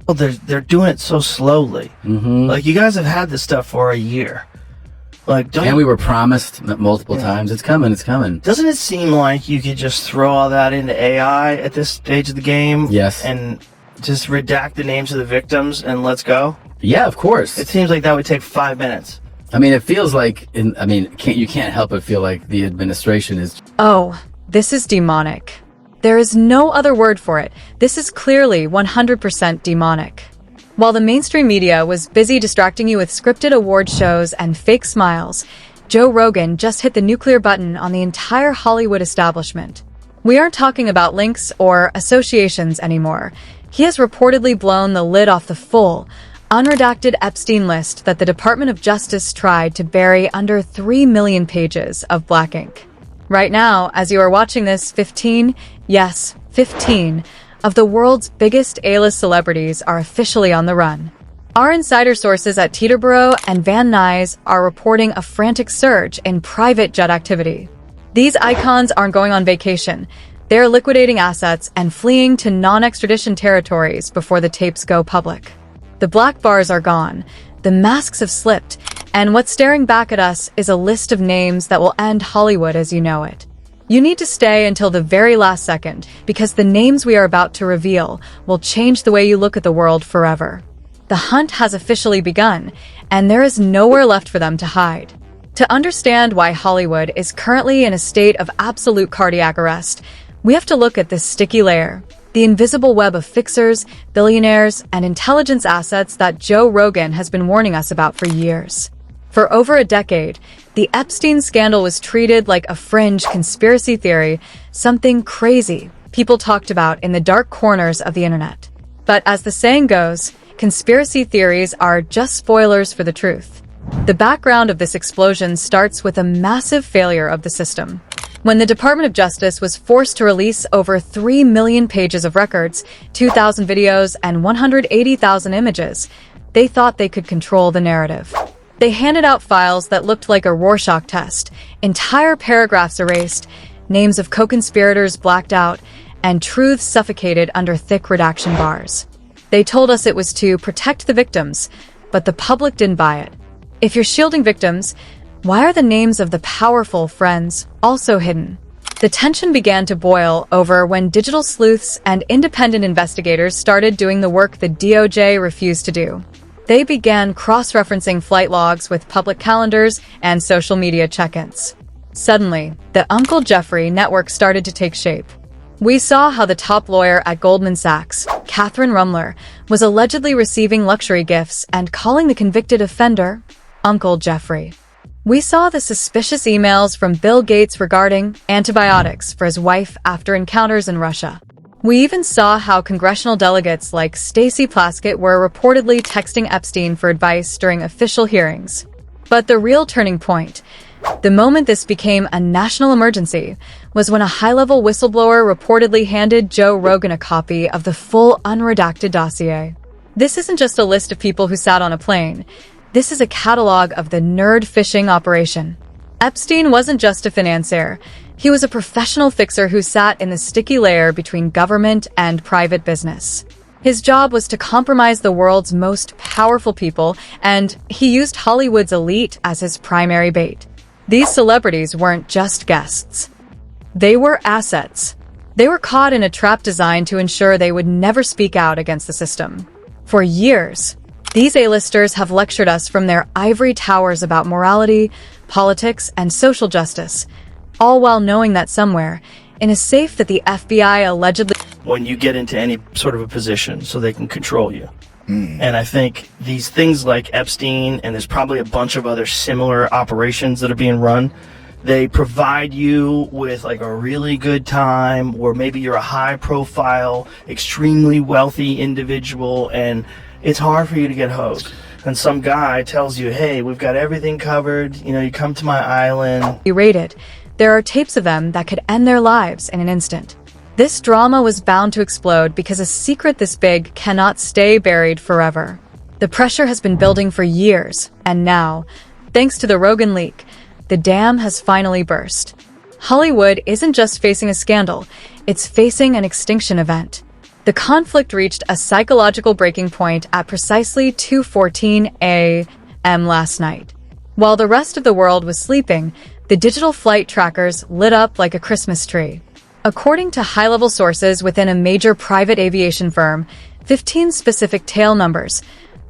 Well, they're doing it so slowly. Like, you guys have had this stuff for a year. Like, and we were promised multiple times, it's coming. Doesn't it seem like you could just throw all that into AI at this stage of the game? Yes. And just redact the names of the victims and let's go? Yeah, of course. It seems like that would take 5 minutes. I mean, it feels like, you can't help but feel like the administration is... Oh, this is demonic. There is no other word for it. This is clearly 100% demonic. While the mainstream media was busy distracting you with scripted award shows and fake smiles, Joe Rogan just hit the nuclear button on the entire Hollywood establishment. We aren't talking about links or associations anymore. He has reportedly blown the lid off the full, unredacted Epstein list that the Department of Justice tried to bury under 3 million pages of black ink. Right now, as you are watching this, 15 of the world's biggest A-list celebrities are officially on the run. Our insider sources at Teterboro and Van Nuys are reporting a frantic surge in private jet activity. These icons aren't going on vacation. They're liquidating assets and fleeing to non-extradition territories before the tapes go public. The black bars are gone, the masks have slipped, and what's staring back at us is a list of names that will end Hollywood as you know it. You need to stay until the very last second, because the names we are about to reveal will change the way you look at the world forever. The hunt has officially begun, and there is nowhere left for them to hide. To understand why Hollywood is currently in a state of absolute cardiac arrest, we have to look at this sticky layer, the invisible web of fixers, billionaires, and intelligence assets that Joe Rogan has been warning us about for years. For over a decade, the Epstein scandal was treated like a fringe conspiracy theory, something crazy people talked about in the dark corners of the internet. But as the saying goes, conspiracy theories are just spoilers for the truth. The background of this explosion starts with a massive failure of the system. When the Department of Justice was forced to release over 3 million pages of records, 2,000 videos, and 180,000 images, they thought they could control the narrative. They handed out files that looked like a Rorschach test, entire paragraphs erased, names of co-conspirators blacked out, and truths suffocated under thick redaction bars. They told us it was to protect the victims, but the public didn't buy it. If you're shielding victims, why are the names of the powerful friends also hidden? The tension began to boil over when digital sleuths and independent investigators started doing the work the DOJ refused to do. They began cross-referencing flight logs with public calendars and social media check-ins. Suddenly, the Uncle Jeffrey network started to take shape. We saw how the top lawyer at Goldman Sachs, Catherine Rumler, was allegedly receiving luxury gifts and calling the convicted offender Uncle Jeffrey. We saw the suspicious emails from Bill Gates regarding antibiotics for his wife after encounters in Russia. We even saw how congressional delegates like Stacey Plaskett were reportedly texting Epstein for advice during official hearings. But the real turning point, the moment this became a national emergency, was when a high-level whistleblower reportedly handed Joe Rogan a copy of the full unredacted dossier. This isn't just a list of people who sat on a plane. This is a catalog of the nerd fishing operation. Epstein wasn't just a financier. He was a professional fixer who sat in the sticky layer between government and private business. His job was to compromise the world's most powerful people, and he used Hollywood's elite as his primary bait. These celebrities weren't just guests. They were assets. They were caught in a trap designed to ensure they would never speak out against the system. For years, these A-listers have lectured us from their ivory towers about morality, politics, and social justice, all while knowing that somewhere, in a safe that the FBI allegedly... When you get into any sort of a position so they can control you. And I think these things like Epstein, and there's probably a bunch of other similar operations that are being run, they provide you with like a really good time, or maybe you're a high-profile, extremely wealthy individual, and it's hard for you to get hosed. And some guy tells you, hey, we've got everything covered, you come to my island. Rated. There are tapes of them that could end their lives in an instant. This drama was bound to explode because a secret this big cannot stay buried forever. The pressure has been building for years, and now, thanks to the Rogan leak, the dam has finally burst. Hollywood isn't just facing a scandal, it's facing an extinction event. The conflict reached a psychological breaking point at precisely 2:14 a.m. last night. While the rest of the world was sleeping, the digital flight trackers lit up like a Christmas tree. According to high-level sources within a major private aviation firm, 15 specific tail numbers,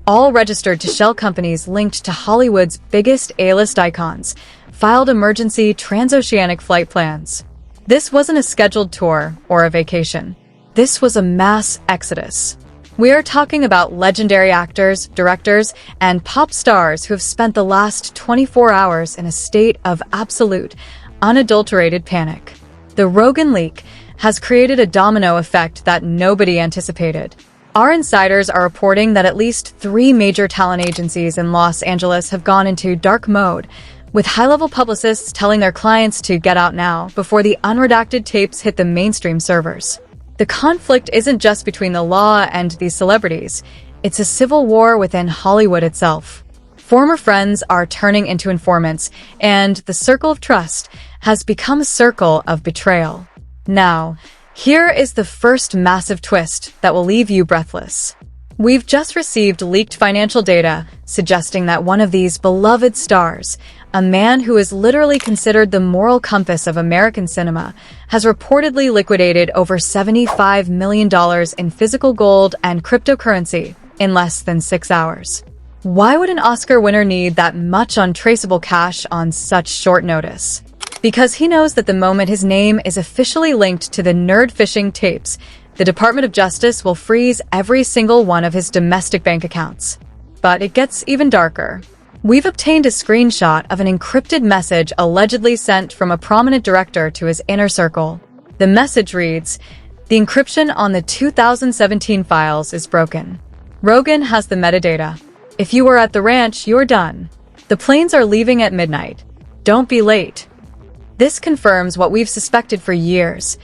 all registered to shell companies linked to Hollywood's biggest A-list icons, filed emergency transoceanic flight plans. This wasn't a scheduled tour or a vacation. This was a mass exodus. We are talking about legendary actors, directors, and pop stars who have spent the last 24 hours in a state of absolute, unadulterated panic. The Rogan leak has created a domino effect that nobody anticipated. Our insiders are reporting that at least 3 major talent agencies in Los Angeles have gone into dark mode, with high-level publicists telling their clients to get out now before the unredacted tapes hit the mainstream servers. The conflict isn't just between the law and these celebrities, it's a civil war within Hollywood itself. Former friends are turning into informants, and the circle of trust has become a circle of betrayal. Now, here is the first massive twist that will leave you breathless. We've just received leaked financial data suggesting that one of these beloved stars, a man who is literally considered the moral compass of American cinema, has reportedly liquidated over $75 million in physical gold and cryptocurrency in less than 6 hours. Why would an Oscar winner need that much untraceable cash on such short notice? Because he knows that the moment his name is officially linked to the nerd phishing tapes, the Department of Justice will freeze every single one of his domestic bank accounts. But it gets even darker. We've obtained a screenshot of an encrypted message allegedly sent from a prominent director to his inner circle. The message reads, "The encryption on the 2017 files is broken. Rogan has the metadata. If you were at the ranch, you're done. The planes are leaving at midnight. Don't be late." This confirms what we've suspected for years.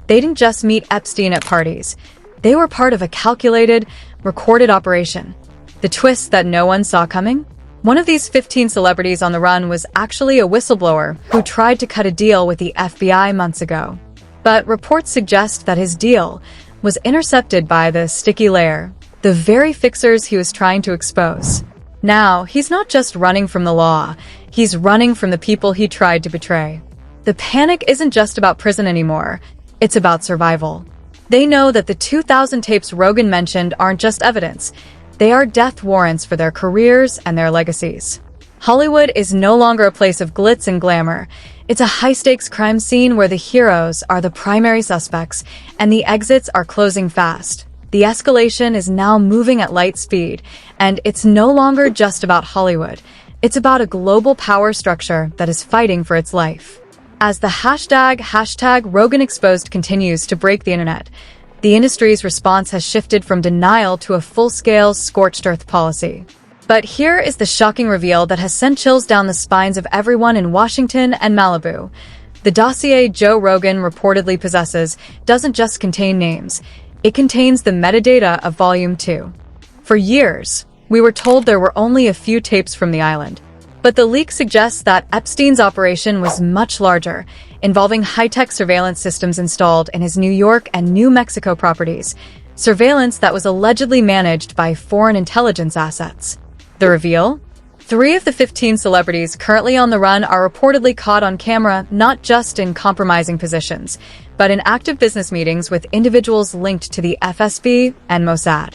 They didn't just meet Epstein at parties. They were part of a calculated, recorded operation. The twist that no one saw coming? One of these 15 celebrities on the run was actually a whistleblower who tried to cut a deal with the FBI months ago. But reports suggest that his deal was intercepted by the sticky layer, the very fixers he was trying to expose. Now, he's not just running from the law, he's running from the people he tried to betray. The panic isn't just about prison anymore, it's about survival. They know that the 2000 tapes Rogan mentioned aren't just evidence, they are death warrants for their careers and their legacies. Hollywood is no longer a place of glitz and glamour. It's a high-stakes crime scene where the heroes are the primary suspects and the exits are closing fast. The escalation is now moving at light speed, and it's no longer just about Hollywood. It's about a global power structure that is fighting for its life. As the hashtag Rogan Exposed continues to break the internet, the industry's response has shifted from denial to a full-scale scorched earth policy. But here is the shocking reveal that has sent chills down the spines of everyone in Washington and Malibu. The dossier Joe Rogan reportedly possesses doesn't just contain names, it contains the metadata of Volume 2. For years, we were told there were only a few tapes from the island. But the leak suggests that Epstein's operation was much larger, involving high-tech surveillance systems installed in his New York and New Mexico properties, surveillance that was allegedly managed by foreign intelligence assets. The reveal? 3 of the 15 celebrities currently on the run are reportedly caught on camera not just in compromising positions, but in active business meetings with individuals linked to the FSB and Mossad.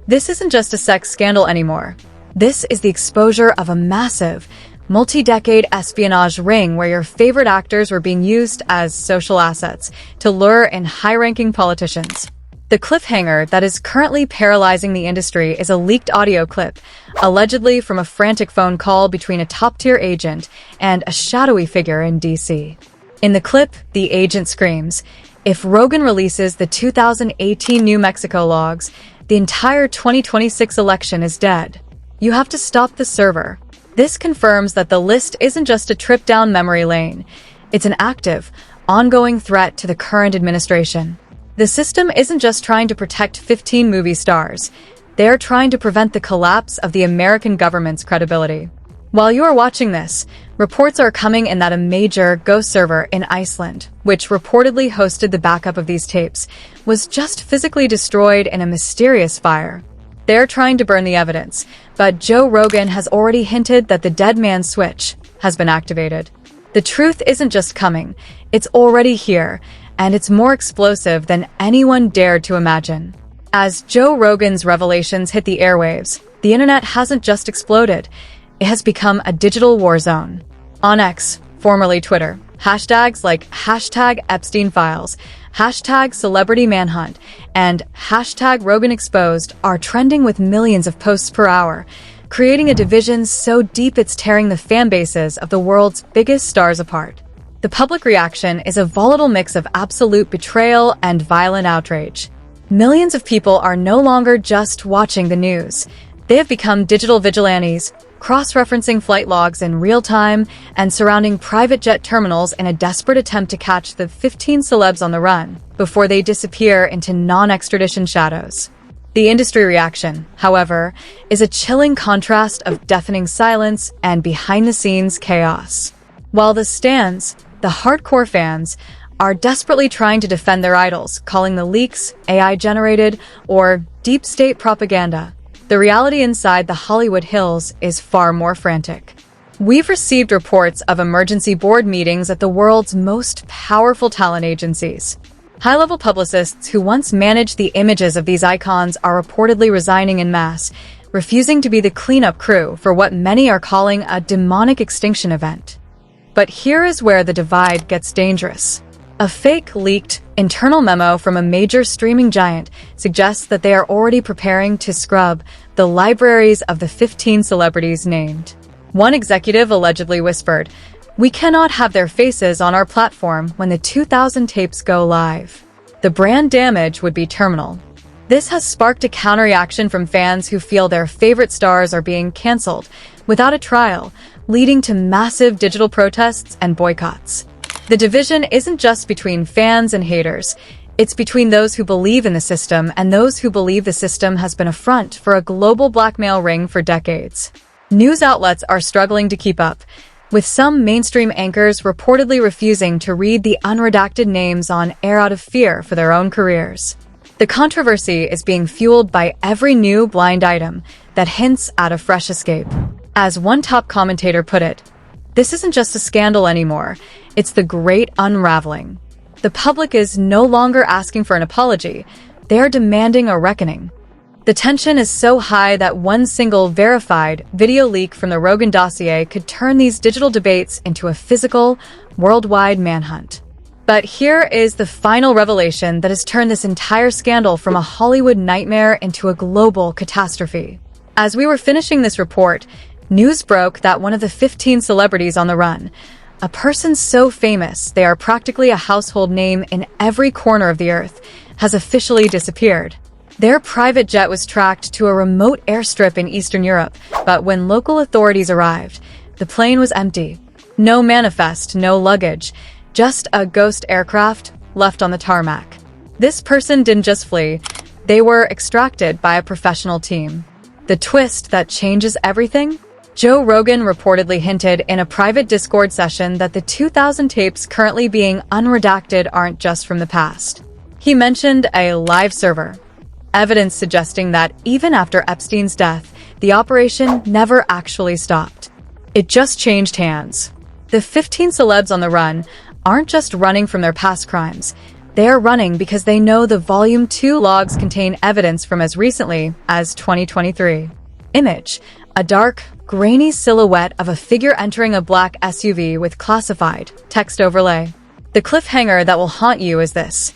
This isn't just a sex scandal anymore. This is the exposure of a massive, multi-decade espionage ring where your favorite actors were being used as social assets to lure in high-ranking politicians. The cliffhanger that is currently paralyzing the industry is a leaked audio clip, allegedly from a frantic phone call between a top-tier agent and a shadowy figure in D.C. In the clip, the agent screams, "If Rogan releases the 2018 New Mexico logs, the entire 2026 election is dead. You have to stop the server." This confirms that the list isn't just a trip down memory lane. It's an active, ongoing threat to the current administration. The system isn't just trying to protect 15 movie stars. They're trying to prevent the collapse of the American government's credibility. While you are watching this, reports are coming in that a major ghost server in Iceland, which reportedly hosted the backup of these tapes, was just physically destroyed in a mysterious fire. They're trying to burn the evidence, but Joe Rogan has already hinted that the dead man switch has been activated. The truth isn't just coming, it's already here, and it's more explosive than anyone dared to imagine. As Joe Rogan's revelations hit the airwaves, the internet hasn't just exploded, it has become a digital war zone. On X, formerly Twitter, hashtags like hashtag Epstein files, hashtag celebrity manhunt, and hashtag Rogan exposed are trending with millions of posts per hour, creating a division so deep it's tearing the fan bases of the world's biggest stars apart. The public reaction is a volatile mix of absolute betrayal and violent outrage. Millions of people are no longer just watching the news. They have become digital vigilantes, cross-referencing flight logs in real time and surrounding private jet terminals in a desperate attempt to catch the 15 celebs on the run before they disappear into non-extradition shadows. The industry reaction, however, is a chilling contrast of deafening silence and behind-the-scenes chaos. While the stans, the hardcore fans, are desperately trying to defend their idols, calling the leaks AI-generated or deep state propaganda, the reality inside the Hollywood Hills is far more frantic. We've received reports of emergency board meetings at the world's most powerful talent agencies. High-level publicists who once managed the images of these icons are reportedly resigning en masse, refusing to be the cleanup crew for what many are calling a demonic extinction event. But here is where the divide gets dangerous. A fake, leaked, internal memo from a major streaming giant suggests that they are already preparing to scrub the libraries of the 15 celebrities named. One executive allegedly whispered, "We cannot have their faces on our platform when the 2000 tapes go live." The brand damage would be terminal. This has sparked a counterreaction from fans who feel their favorite stars are being cancelled without a trial, leading to massive digital protests and boycotts. The division isn't just between fans and haters, it's between those who believe in the system and those who believe the system has been a front for a global blackmail ring for decades. News outlets are struggling to keep up, with some mainstream anchors reportedly refusing to read the unredacted names on air out of fear for their own careers. The controversy is being fueled by every new blind item that hints at a fresh escape. As one top commentator put it, "This isn't just a scandal anymore, it's the great unraveling." The public is no longer asking for an apology, they are demanding a reckoning. The tension is so high that one single verified video leak from the Rogan dossier could turn these digital debates into a physical, worldwide manhunt. But here is the final revelation that has turned this entire scandal from a Hollywood nightmare into a global catastrophe. As we were finishing this report, news broke that one of the 15 celebrities on the run, a person so famous they are practically a household name in every corner of the earth, has officially disappeared. Their private jet was tracked to a remote airstrip in Eastern Europe, but when local authorities arrived, the plane was empty. No manifest, no luggage, just a ghost aircraft left on the tarmac. This person didn't just flee, they were extracted by a professional team. The twist that changes everything? Joe Rogan reportedly hinted in a private Discord session that the 2000 tapes currently being unredacted aren't just from the past. He mentioned a live server, evidence suggesting that even after Epstein's death, the operation never actually stopped. It just changed hands. The 15 celebs on the run aren't just running from their past crimes. They are running because they know the Volume 2 logs contain evidence from as recently as 2023. Image: a dark, grainy silhouette of a figure entering a black SUV with classified text overlay. The cliffhanger that will haunt you is this.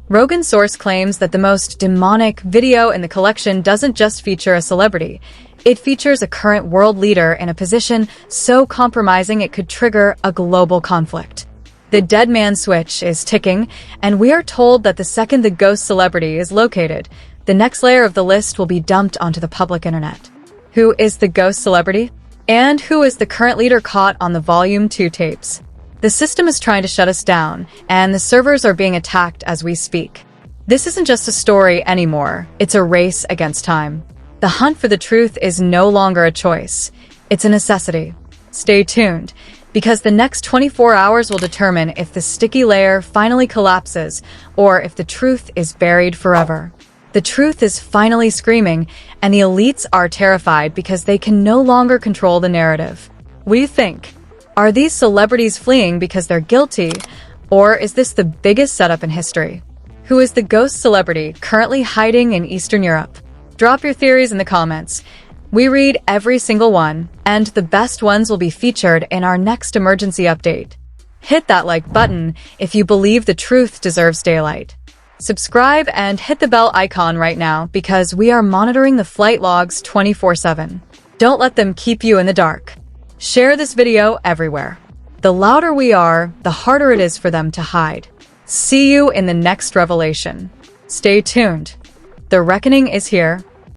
Rogan's source claims that the most demonic video in the collection doesn't just feature a celebrity. It features a current world leader in a position so compromising it could trigger a global conflict. The dead man switch is ticking, and we are told that the second the ghost celebrity is located, the next layer of the list will be dumped onto the public internet. Who is the ghost celebrity? And who is the current leader caught on the Volume 2 tapes? The system is trying to shut us down, and the servers are being attacked as we speak. This isn't just a story anymore, it's a race against time. The hunt for the truth is no longer a choice, it's a necessity. Stay tuned, because the next 24 hours will determine if the sticky layer finally collapses or if the truth is buried forever. The truth is finally screaming, and the elites are terrified because they can no longer control the narrative. What do you think? Are these celebrities fleeing because they're guilty, or is this the biggest setup in history? Who is the ghost celebrity currently hiding in Eastern Europe? Drop your theories in the comments. We read every single one, and the best ones will be featured in our next emergency update. Hit that like button if you believe the truth deserves daylight. Subscribe and hit the bell icon right now because we are monitoring the flight logs 24/7. Don't let them keep you in the dark. Share this video everywhere. The louder we are, the harder it is for them to hide. See you in the next revelation. Stay tuned. The reckoning is here.